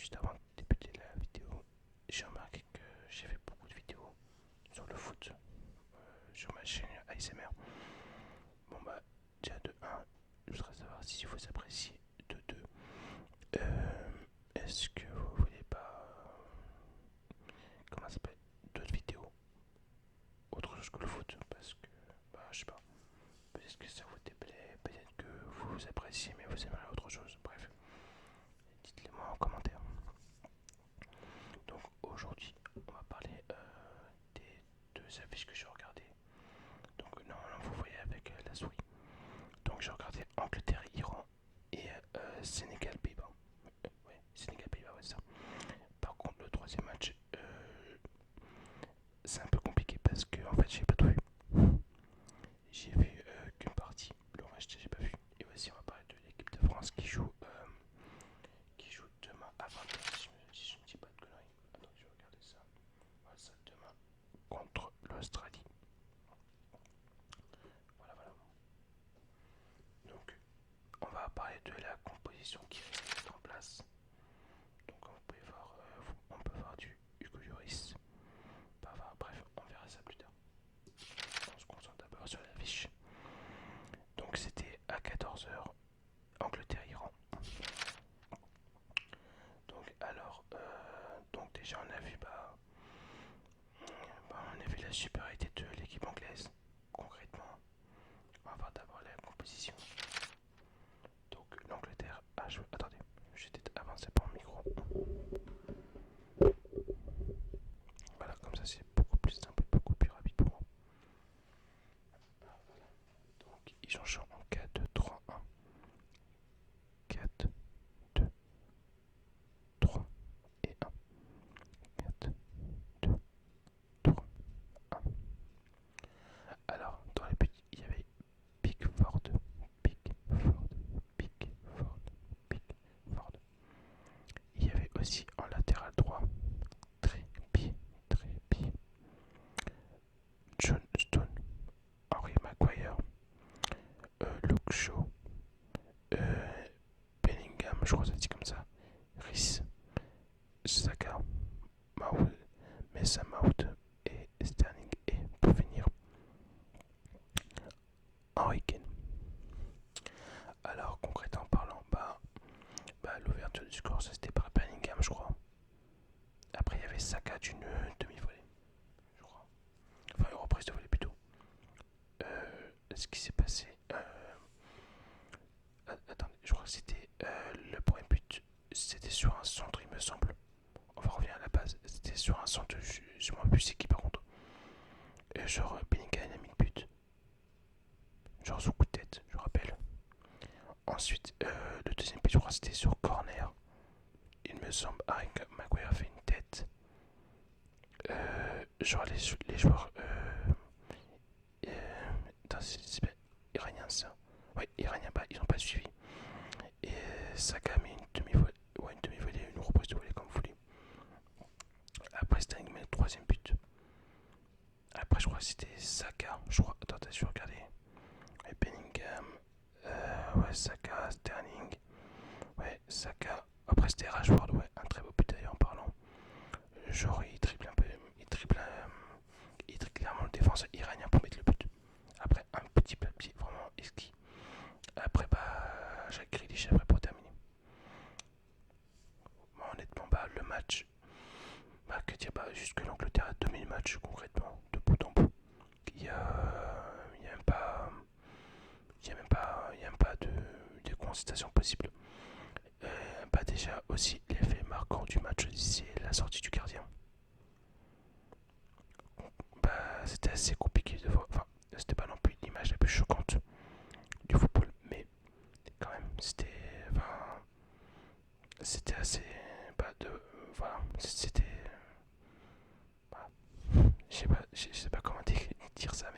juste avant de débuter la vidéo, j'ai remarqué que j'ai fait beaucoup de vidéos sur le foot sur ma chaîne ASMR. Bon bah, déjà de un, je voudrais savoir si vous appréciez. De 2, est-ce que vous voulez pas, comment ça s'appelle, d'autres vidéos, autre chose que le foot, parce que, bah je sais pas, peut-être que ça vous déplaît, peut-être que vous appréciez mais vous aimeriez autre chose, bref, dites-le moi en commentaire. Donc aujourd'hui, on va parler des deux affiches que j'ai regardées. Donc normalement vous voyez avec la souris. Donc j'ai regardé Angleterre-Iran et Sénégal-Pays-Bas. Ouais, Sénégal-Pays-Bas, ouais, c'est ça. Par contre, le troisième match, c'est un peu compliqué parce que en fait, j'ai pas tout vu. J'ai vu qu'une partie, le reste, j'ai pas vu. Et voici, on va parler de l'équipe de France qui joue demain à 20h. Si je ne dis pas de conneries. Attends, je vais regarder ça. Voilà, ça demain contre l'Australie. Voilà, voilà. Donc, on va parler de la composition qui risque d'être en place. Donc, on peut voir du Hugo Lloris. Enfin, bref, on verra ça plus tard. On se concentre d'abord sur l'affiche. Donc, c'était à 14h, Angleterre-Iran. Donc, alors, donc déjà, on a vu la supériorité de l'équipe anglaise. Concrètement, on va voir d'abord la composition. Donc, l'Angleterre a joué. Attendez, j'étais avancé pour mon micro. Voilà, comme ça c'est beaucoup plus simple et beaucoup plus rapide pour moi. Donc ils ont joué en 4-2-3-1. 4, 2, 3 et 1. 4, 2, 3, 1. Alors, dans les buts, il y avait Pickford, Pickford, Pickford, Pickford. Il y avait aussi en latéral droit Trépied, Trépied, John Stone, Henry Maguire, Luke Shaw, Bellingham, je crois que ça dit comme ça, Rhys, Saka, Maud, Messa Maud et Sterling. Et pour finir, Henry Kane. Alors concrètement parlant, l'ouverture du score, ça c'était par Bellingham, je crois. Après il y avait Saka d'une demi-volée, je crois. Enfin une reprise de volée plutôt. Ce qui s'est passé, attendez, je crois que c'était le premier but, c'était sur un centre il me semble. On va revenir à la base, c'était sur un centre, je m'en rappelle plus c'est qui par contre. Genre Bellingham a mis le but, genre sous coup de tête, je rappelle. Ensuite, le deuxième but, je crois que c'était sur corner. Il me semble, Harry Maguire a fait une tête. Genre les joueurs c'est iranien ça. Ouais, iranien, ils ont pas suivi. Et Saka a mis une demi-volée, ouais, une demi-volée, une reprise de volée comme vous voulez. Après, Sterling met le troisième but. Après, je crois que c'était Saka. Je crois, attendez, je vais regarder. Ouais, Bellingham, ouais, Saka, Sterling, ouais, Saka. Après, c'était Rashford, ouais, un très beau but d'ailleurs en parlant. Genre, il triple un peu, il triple clairement le défenseur iranien pour mettre le but. Après, un petit papier vraiment exquis. Après, Jacques Grealish après pour terminer. Bon, honnêtement, le match, que dire, juste que l'Angleterre a dominé le match concrètement, de bout en bout. Il y a même pas, il y a même pas de concitation possible. Déjà aussi l'effet marquant du match, c'est la sortie du gardien. C'était assez compliqué de voir. Enfin, c'était pas non plus l'image la plus choquante du football, mais quand même, c'était assez. Voilà, c'était. Voilà. Je sais pas comment dire ça,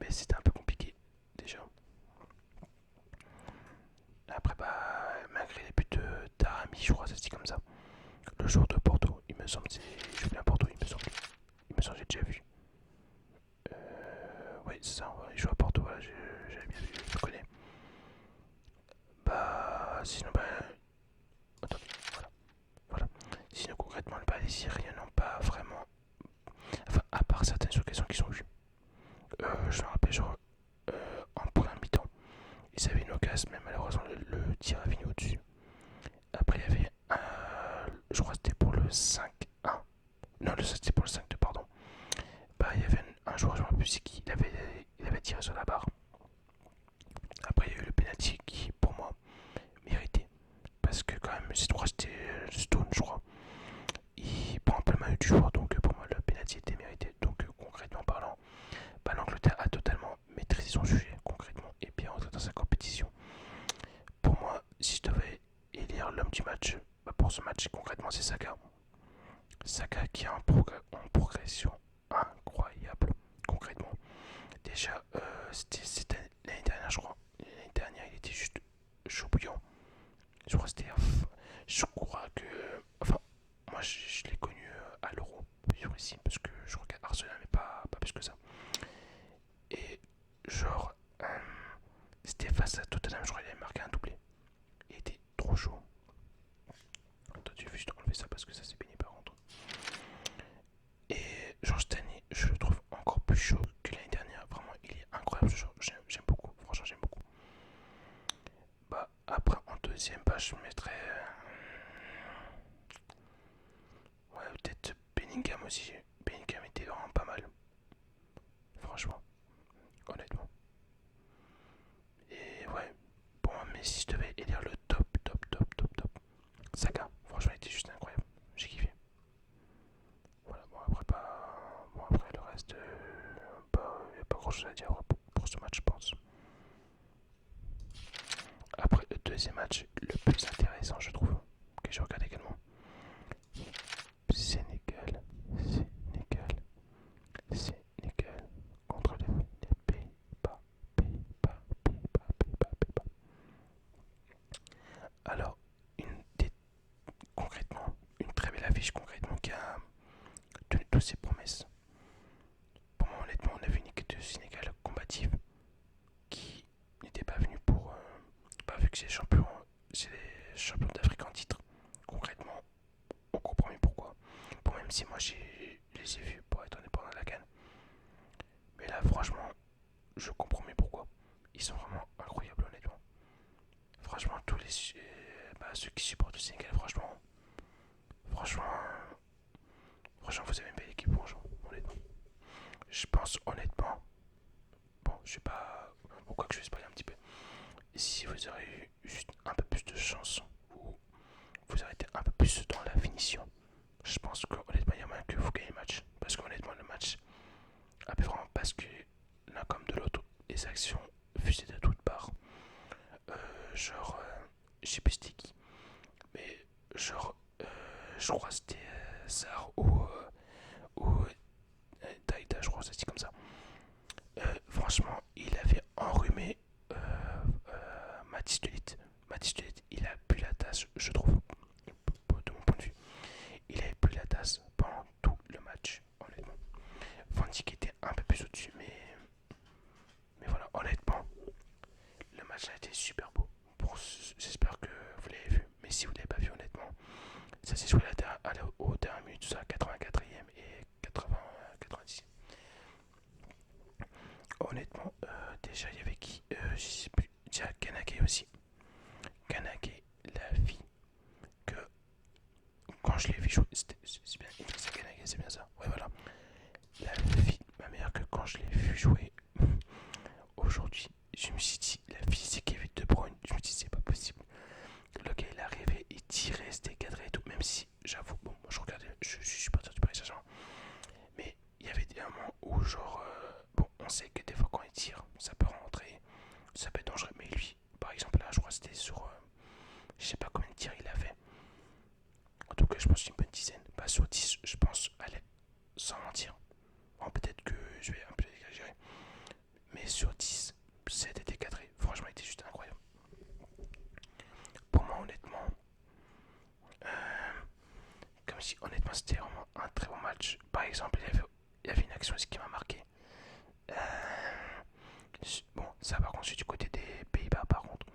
mais c'était un peu compliqué déjà. Après, malgré les buts de Tarami, je crois que ça se dit comme ça. Le joueur de Porto, il me semble, je joue bien Porto, il me semble. Il me semble, j'ai déjà vu. Oui, c'est ça, il joue à Porto, voilà, j'avais bien vu, je le connais. Sinon, attendez, voilà. 5-1. Non, c'était pour le 5-2, pardon. Bah, il y avait un joueur, je me rappelle plus qui, il avait tiré sur la barre. Après, il y a eu le penalty qui, pour moi, méritait. Parce que, quand même, je crois que c'était Stone, je crois. Il prend un peu le maillot du joueur, donc pour moi, le penalty était mérité. Donc, concrètement parlant, bah, l'Angleterre a totalement maîtrisé son sujet, concrètement, et bien rentré dans sa compétition. Pour moi, si je devais élire l'homme du match, bah, pour ce match, concrètement, c'est Saka. Saka qui a en progression incroyable, concrètement. Déjà, c'était l'année dernière, je crois. L'année dernière, il était juste chaud bouillant. Je crois que c'était. Je crois que. Enfin, moi, je l'ai connu à l'Euro, sur ici, parce que je regarde Arsenal, mais pas plus que ça. Et, genre, c'était face à Tottenham, je crois qu'il avait marqué un doublé. Il était trop chaud. Attends, tu veux juste enlever ça parce que ça, c'est pénible par contre. Et genre cette année, je le trouve encore plus chaud que l'année dernière. Vraiment, il est incroyable. J'aime beaucoup. Franchement, j'aime beaucoup. Bah, après, en deuxième, bah, je mettrais. Ouais, peut-être Bellingham aussi. Bellingham était vraiment pas mal. Franchement, honnêtement. Et ouais, bon, mais si je devais élire le top. Saka, franchement, il était juste incroyable. J'ai kiffé. Voilà, bon, après, pas. Bon, après, le reste. Il n'y a pas grand chose à dire pour ce match, je pense. Après le deuxième match, le plus intéressant, je trouve, que je regarde également, Sénégal, Sénégal, Sénégal, contre les Pays-Bas, Pays-Bas, Pays-Bas, Pays-Bas, Pays-Bas. Alors, concrètement, une très belle affiche, concrètement, qui a tenu toutes ses promesses. Pour moi, honnêtement, on a vu une équipe de Sénégal combative qui n'était pas venue pour. Pas vu que c'est les champions d'Afrique en titre. Concrètement, on comprend mieux pourquoi. Bon, même si moi je les ai vus pour être indépendant de la canne. Mais là, franchement, je comprends mieux pourquoi. Ils sont vraiment incroyables, honnêtement. Franchement, ceux qui supportent le Sénégal, franchement, franchement, vous avez une belle équipe, franchement, honnêtement. Je pense honnêtement, bon, je sais pas, ou quoi que je vais spoiler un petit peu. Si vous aurez eu juste un peu plus de chance, ou vous arrêtez un peu plus dans la finition, je pense qu'honnêtement, il y a moyen que vous gagnez le match. Parce qu'honnêtement, le match a pu vraiment basculer l'un comme de l'autre. Les actions fusaient de toutes parts. Genre, je sais plus c'était qui, mais genre, je crois que c'était Sar ou Daïda, je crois que c'était comme ça. Franchement, il avait enrhumé Mathis de Ligt. Mathis de Ligt, il a bu la tasse, je trouve, de mon point de vue. Il avait plus la tasse pendant tout le match, honnêtement. Van Dijk était un peu plus au-dessus, mais voilà, honnêtement, le match a été super beau. J'espère que vous l'avez vu, mais si vous ne l'avez pas vu, honnêtement, ça s'est joué au dernier minute, tout ça, 84e et 90e. Honnêtement, déjà, il y avait qui Je sais plus. Tiens, Kanake aussi. Kanake, la vie que quand je l'ai vu jouer, c'est bien, c'est Kanake, c'est bien ça. Ouais, voilà. La vie, ma mère, que quand je l'ai vu jouer aujourd'hui, je me suis dit, la vie, c'est Kevin De Bruyne. Je me suis dit, c'est pas possible. Le gars, il arrivait, il tirait, c'était cadré et tout. Même si, j'avoue, bon, moi je regardais, je suis supporter du Paris Saint-Germain. Mais il y avait des moments où, genre, bon, on sait que des fois, quand il tire, ça peut rentrer, ça peut être dangereux. Mais lui, par exemple, là, je crois que c'était sur. Je sais pas combien de tirs il a fait. En tout cas, je pense une bonne dizaine. Pas sur 10, je pense, allez, sans mentir. Bon, peut-être que je vais un peu exagérer. Mais sur 10, 7 était cadré. Franchement, il était juste incroyable. Pour moi, honnêtement, comme si honnêtement c'était vraiment un très bon match. Par exemple, il y avait une action aussi qui m'a marqué. Euh, bon, ça par contre, c'est du côté des Pays-Bas. Par contre,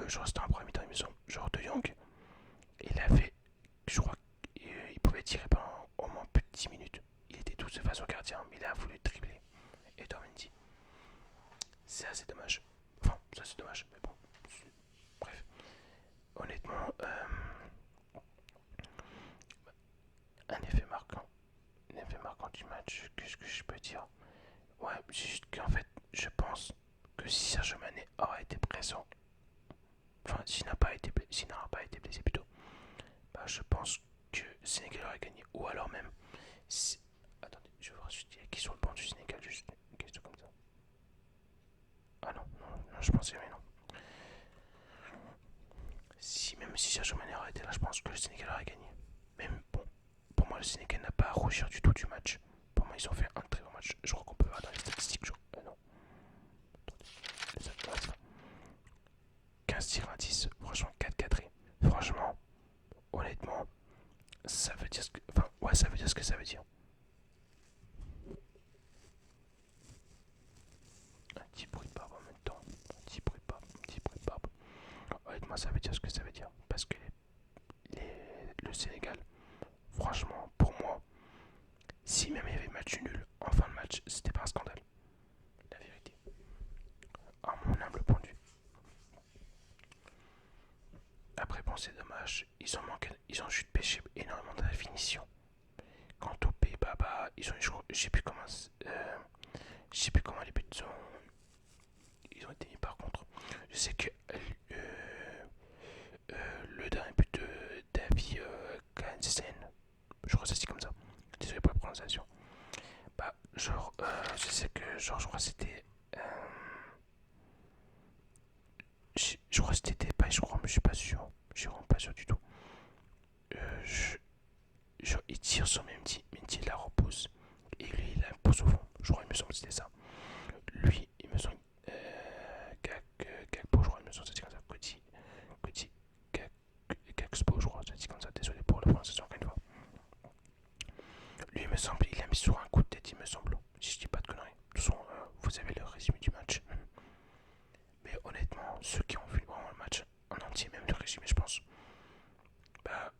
je restais en premier temps, il me semble. Genre De Jong, il avait, je crois qu'il pouvait tirer pendant au moins plus de 10 minutes. Il était tout seul face au gardien, mais il a voulu dribbler. Et Dormendi, c'est assez dommage. Enfin, ça c'est dommage, mais bon. Bref, honnêtement, s'il n'aura pas été blessé plutôt, bah, je pense que le Sénégal aurait gagné. Ou alors même. Si... Attendez, je vais voir juste qui est sur le banc du Sénégal, juste une question comme ça. Ah non, non, je pensais, mais non. Si, même si Sergio Mané aurait été là, je pense que le Sénégal aurait gagné. Même bon, pour moi, le Sénégal n'a pas à rougir du tout du match. Pour moi, ils ont fait un très bon match. Je crois qu'on peut voir dans les statistiques. Non, attendez, les 15 tirs à 10, franchement 4 4 . Franchement, honnêtement, ça veut dire ce que. Enfin, ouais, ça veut dire ce que ça veut dire. Un petit bruit de barbe en même temps. Un petit bruit de barbe, un petit bruit de barbe. Honnêtement, ça veut dire ce que ça veut dire. Parce que le Sénégal, franchement, pour moi, si même il y avait match nul en fin de match, c'était pas un scandale. La vérité. À mon humble point de vue. Après, bon, c'est dommage. Ils ont juste pêché énormément de la finition. Quant aux Pays-Bas, bah, ils ont eu, je sais plus comment, je sais plus comment les buts ils ont été mis par contre. Je sais que le dernier but de Davy Kansen, je crois que c'est comme ça. Désolé pour la prononciation. Bah, genre, je sais que, genre, je crois que c'était. Je crois que c'était Depay, je crois, mais je suis pas sûr. Je suis vraiment pas sûr du tout. Genre, il tire sur Mendy la repousse. Et lui, il la pousse au fond. Je crois, il me semble que c'était ça. Lui, il me semble. Gagbo, je crois, il me semble que c'était comme ça. Kuti, Gagbo, je crois, c'était comme ça. Désolé pour la prononciation, encore une fois. Lui, il me semble, il a mis sur un coup de tête, il me semble. Si je dis pas de conneries. De toute façon, vous avez le résumé du match. Mais honnêtement, ceux qui ont vu vraiment le match en entier, même le résumé, je pense, bah,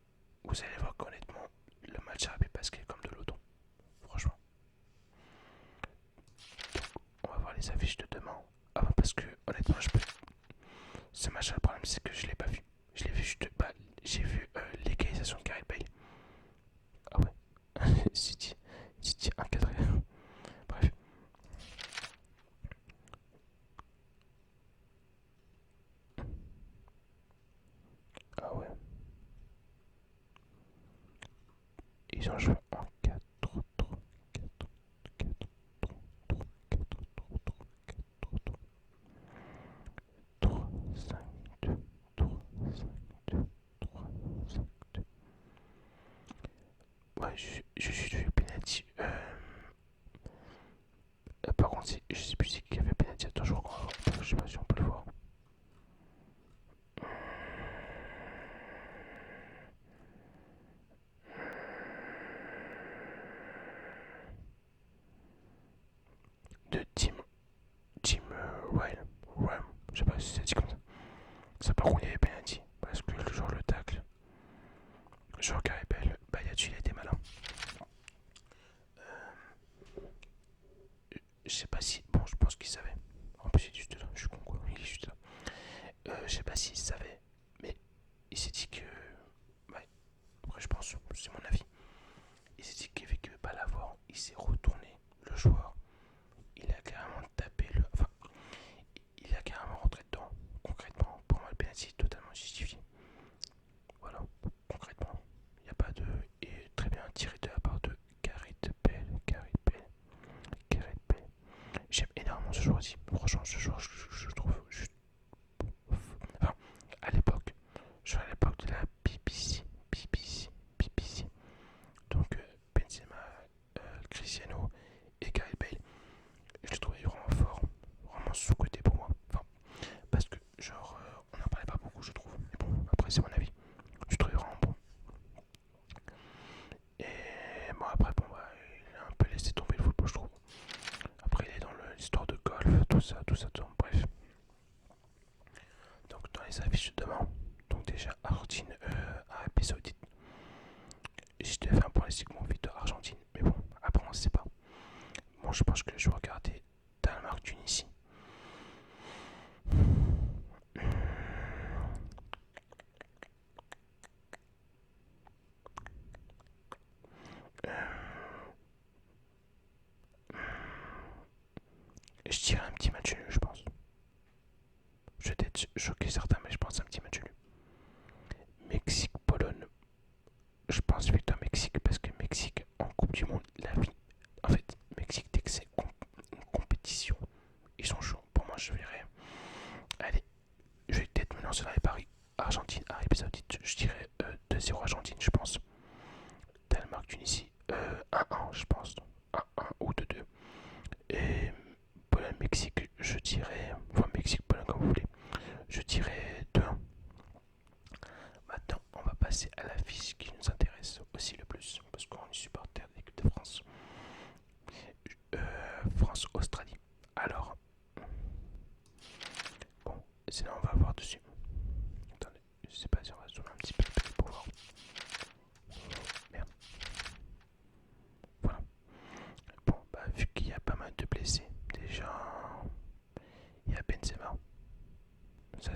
vous allez voir qu'honnêtement, le match a pu basculer comme de l'eau. Franchement. On va voir les affiches de demain. Ah bah parce que honnêtement, je peux. Ce match, le problème, c'est que je l'ai pas vu. Je l'ai vu juste. Bah, j'ai vu l'égalisation de Gareth Bale. Ah ouais. City 1-4. Bref. Ah ouais. Ils ont joué en 4 3 4 4 4 3 4 3 5 2 3 5 2 3 5 2. Ouais, je suis du penalty. Par contre, je sais plus qui avait penalty. Attends, je sais pas si on peut le voir. De Tim Ryan. Je sais pas si c'est dit comme ça. Ça, par contre, il y avait penalty. Parce que genre le tacle. Genre Caribel, Bayatu, il a été malin. Je sais pas si. Bon, je pense qu'il savait. En plus, il est juste là. Je suis con quoi. Il est juste là. Je sais pas s'il savait. Mais il s'est dit que. Ouais. Après, je pense. C'est mon avis. Il s'est dit qu'il ne veut pas l'avoir. Il s'est retourné. Le joueur. Il a carrément tapé le. Enfin. Il a carrément rentré dedans. Concrètement, pour moi, le penalty est totalement justifié. Voilà. Concrètement. Il n'y a pas de. Et très bien tiré de la part de Gareth Bale. Gareth Bale. J'aime énormément ce joueur aussi. Franchement, ce joueur, je trouve juste. Enfin, à l'époque, je suis à l'époque de la BBC. Donc, Benzema, Cristiano et Gareth Bale. Je le trouvais vraiment fort, vraiment sous-côté pour moi. Enfin, parce que, genre, on n'en parlait pas beaucoup, je trouve. Mais bon, après, c'est mon avis. Je le trouvais vraiment bon. Et bon, après, bon, bah, il a un peu laissé tomber le football, je trouve. Après, il est dans l'histoire de golf, tout ça, bref. Donc, dans les affiches de demain, donc déjà, Argentine, Arabie Saoudite. Je devais faire un pronostic mon victoire Argentine, mais bon, après, on ne sait pas. Bon, je pense que je vais regarder Danemark-Tunisie. Je dirais un petit match nul, je pense. Je vais peut-être choquer certains, mais je pense un petit match nul. Mexique-Pologne. Je pense victoire Mexique parce que Mexique en Coupe du Monde, la vie. En fait, Mexique, dès que c'est une compétition, ils sont chauds. Pour moi, je verrai. Allez, je vais peut-être me lancer dans les paris. Argentine, Arabie Saoudite, je dirais 2-0 Argentine, je pense. Danemark, Tunisie, 1-1, je pense. 1-1 ou 2-2. Et Pologne, Mexique, je dirais. Enfin, Mexique, Pologne, comme vous voulez. Je dirais 2-1. Maintenant, on va passer à la fiche qui nous intéresse aussi le plus, parce qu'on est supporter de l'équipe de France. France-Australie. Alors, bon, sinon on va voir dessus. Attendez, je sais pas si on va zoomer un petit peu pour voir. Merde. Voilà. Bon, bah vu qu'il y a pas mal de blessés, déjà, il y a Benzema. Ça,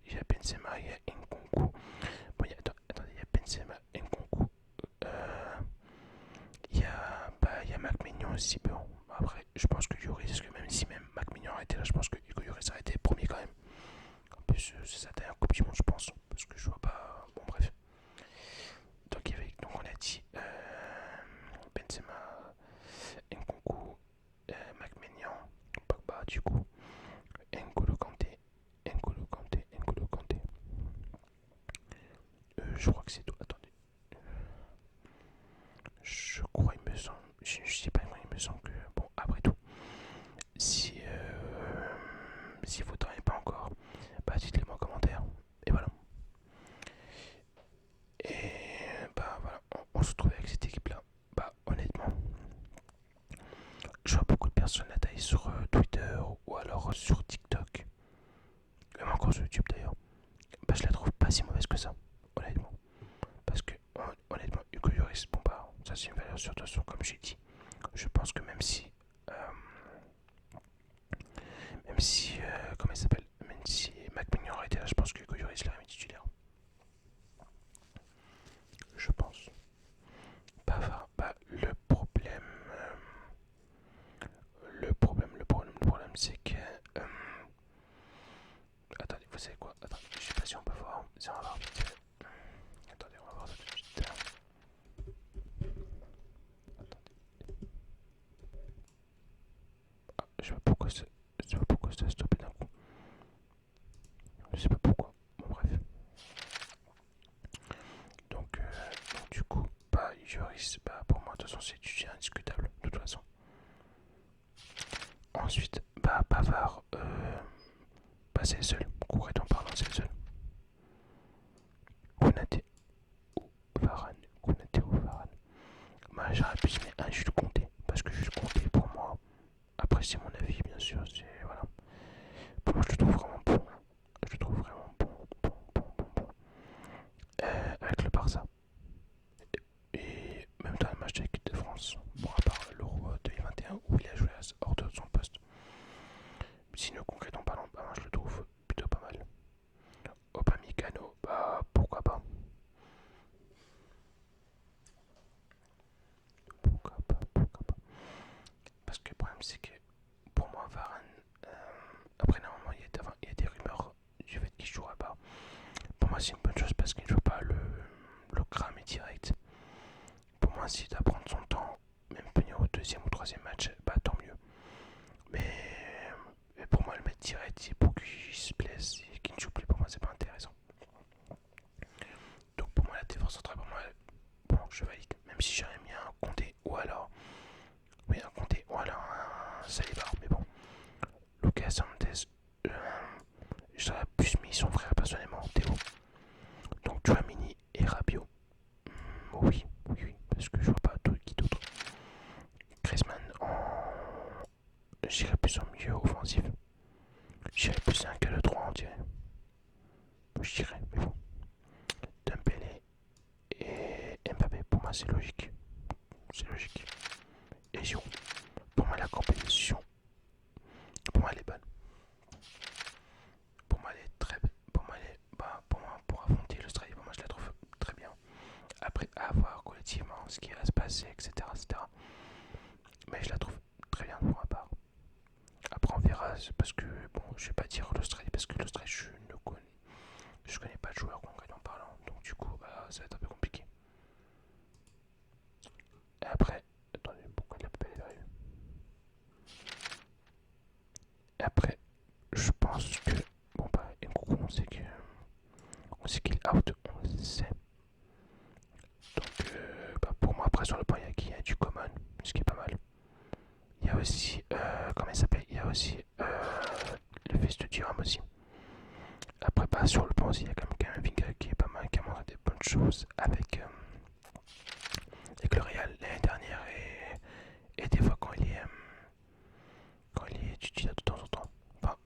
il y a Benzema, il y a Nkunku. Bon, attendez, il y a Benzema, Nkunku. Il y a Mac Mignon aussi. Bon, après, je pense que Lloris, que même si Mac Mignon a été là, je pense que Hugo Lloris a été premier quand même. En plus, c'est sa dernière Coupe du Monde, je pense. Parce que je vois pas. Bon, bref. Donc on a dit Benzema, Nkunku, Mac Mignon, Pogba, du coup, N'Golo Kanté, N'Golo Kanté, N'Golo Kanté. Je crois que c'est tout. Attendez. Je crois, il me semble. Je sais pas, il me semble que. Bon, après tout, si vous ne travaillez pas encore, bah dites-le moi en commentaire. Et voilà. Et bah voilà, on se retrouve avec cette équipe-là. Bah honnêtement, je vois beaucoup de personnes la taille sur Twitter ou alors sur TikTok, même encore sur YouTube d'ailleurs. Bah je la trouve pas si mauvaise que ça, honnêtement. Parce que honnêtement, Hugo Lloris, bon bah ça c'est une valeur sur 200 comme j'ai dit. Je pense que comment il s'appelle, même si Mac Mignon aurait été là, je pense que Hugo Lloris l'aurait mis titulaire. Je pense. Bah le problème c'est que attendez, vous savez quoi? Attendez, je sais pas si on peut voir. Si on va voir vite fait. Attendez, on va voir ça tout de suite. Attendez. Ah, je sais pas pourquoi ça a stoppé d'un coup. Je sais pas pourquoi. Bon bref. Donc du coup, bah Lloris, bah pour moi de toute façon c'est indiscutable de toute façon. Ensuite, bah Pavard, bah c'est le seul. Concrètement parlant, c'est le seul. Konaté ou Varane. Konaté ou Varane. Bah j'aurais pu y mettre un Jules Comté. Parce que Jules Comté pour moi, après c'est mon avis bien sûr, c'est voilà. Pour moi je le trouve vraiment bon. Je le trouve vraiment bon. Avec le Barça. Et même dans le match de l'équipe de France. Bon à part l'Euro 2021 où il a joué hors de son poste. Sinon concrètement parlant, bah moi je le trouve plutôt pas mal. Upamecano, bah pourquoi pas. Pourquoi pas. Parce que le problème c'est que pour moi Varane, après normalement il y a des rumeurs du fait qu'il jouera pas. Pour moi c'est une bonne chose parce qu'il ne faut pas le cramer direct. Pour moi s'il doit prendre son temps, même venir au deuxième ou troisième match, bah tant mieux. Mais pour moi le mettre direct pour qu'il se blesse et qu'il ne joue plus, pour moi c'est pas intéressant. Donc pour moi la défense centrale, pour moi, bon je valide. Même si j'aurais mis un Condé ou alors, oui un Condé ou alors un Saliba, mais bon. Lucas Hernandez, j'aurais plus mis son frère personnellement, Théo. Donc Chouamini et Rabiot. Oui, parce que je vois pas qui d'autre. Griezmann j'irais plus en milieu offensif. J'irais plus un que le 3 on dirait. Je dirais, mais bon. Dembélé et Mbappé, pour moi c'est logique. C'est logique. Et Giroud. Pour moi la compétition, pour moi elle est bonne. Pour moi elle est très bonne. Pour moi pour affronter l'Australie, pour moi je la trouve très bien. Après à voir collectivement ce qui va se passer, etc. Mais je la trouve très bien pour ma part. Après on verra, parce que bon, je vais pas dire l'Australie parce que l'Australie je connais pas de joueur concrètement parlant. Donc du coup, ça va être un peu compliqué. Et après, attendez, pourquoi la poubelle est arrivée? Et après, je pense que, bon bah, Nkunku, on sait qu'il est out, on sait. Donc, bah, pour moi, après, sur le point, il y a du common, ce qui est pas mal. Il y a aussi, comment il s'appelle? Il y a aussi le fils de Thuram aussi. Après, bah, sur le banc aussi, il y a quand même Kamavinga qui est pas mal, qui a montré des bonnes choses avec le Real l'année dernière et des fois quand il est titulaire de temps en temps. Enfin,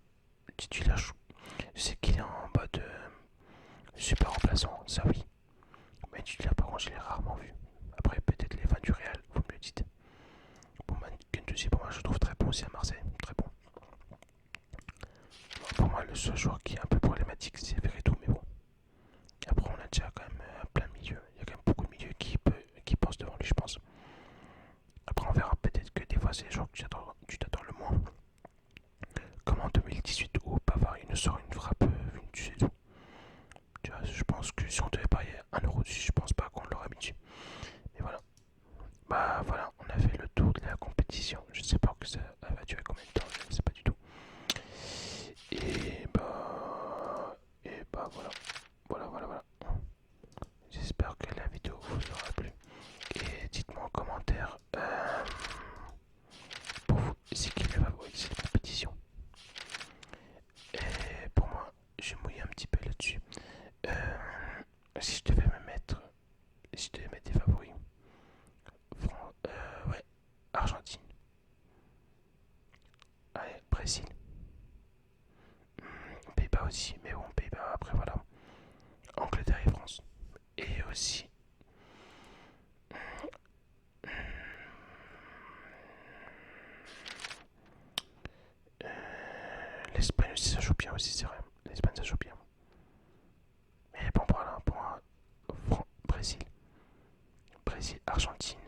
titulaire, je sais qu'il est en mode super remplaçant, ça oui. Mais titulaire, par contre, je l'ai rarement vu. Après, peut-être les fans du Real, vous me le dites. Bon, Gendouzi, pour moi, je le trouve très bon aussi à Marseille, très bon. Bon, pour moi, le seul joueur qui est un peu problématique, c'est Verretou, mais bon. Après, on a déjà quand même plein de milieux. Il y a quand même beaucoup de milieux qui pensent devant lui, je pense. Après, on verra peut-être que des fois, c'est les joueurs que tu t'attends le moins. Comme en 2018 où Pavard il nous sort une frappe venue du tout. Tu vois, je pense que si on devait parier 1 euro dessus, je pense pas qu'on l'aurait mis dessus. Mais voilà. Bah voilà, on a fait le tour de la compétition. Je sais pas que ça va durer combien de temps, je ne sais pas du tout. Et bah voilà. Voilà. J'espère que la vidéo vous aura plu. Et dites-moi en commentaire pour vous, c'est qui le favori de cette compétition. Et pour moi, je mouille un petit peu là-dessus. Euh, si je devais me mettre, si je devais mettre des favoris, ouais, Argentine, allez, Brésil, Pays-Bas aussi, mais bon, Pays-Bas après voilà, Angleterre et France. Et aussi, euh, l'Espagne aussi, ça joue bien aussi, c'est vrai. L'Espagne, ça joue bien. Mais bon, voilà, pour moi, Brésil, Argentine,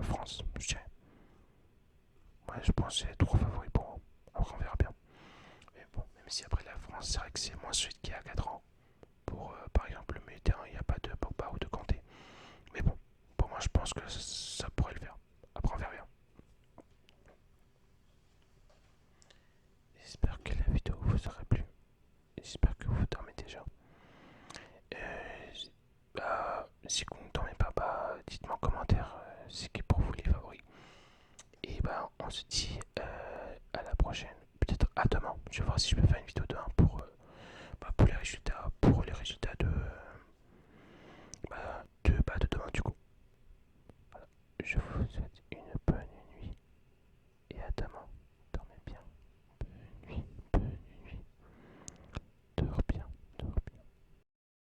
France, je dirais. Ouais, je pense que c'est 3 favoris pour moi. Après, on verra bien. Mais bon, même si après la France, c'est vrai que c'est moins celui qui a 4 ans. Pour, par exemple, le milieu de terrain, il n'y a pas de Pogba ou de Kanté. Mais bon, pour moi, je pense que ça pourrait le faire. Après, on verra bien. J'espère que la vidéo vous aura plu. J'espère que vous dormez déjà. Si vous ne dormez pas, bah, dites-moi en commentaire c'est qui pour vous les favoris. Et bah, on se dit à la prochaine. Peut-être à demain. Je vais voir si je peux faire une vidéo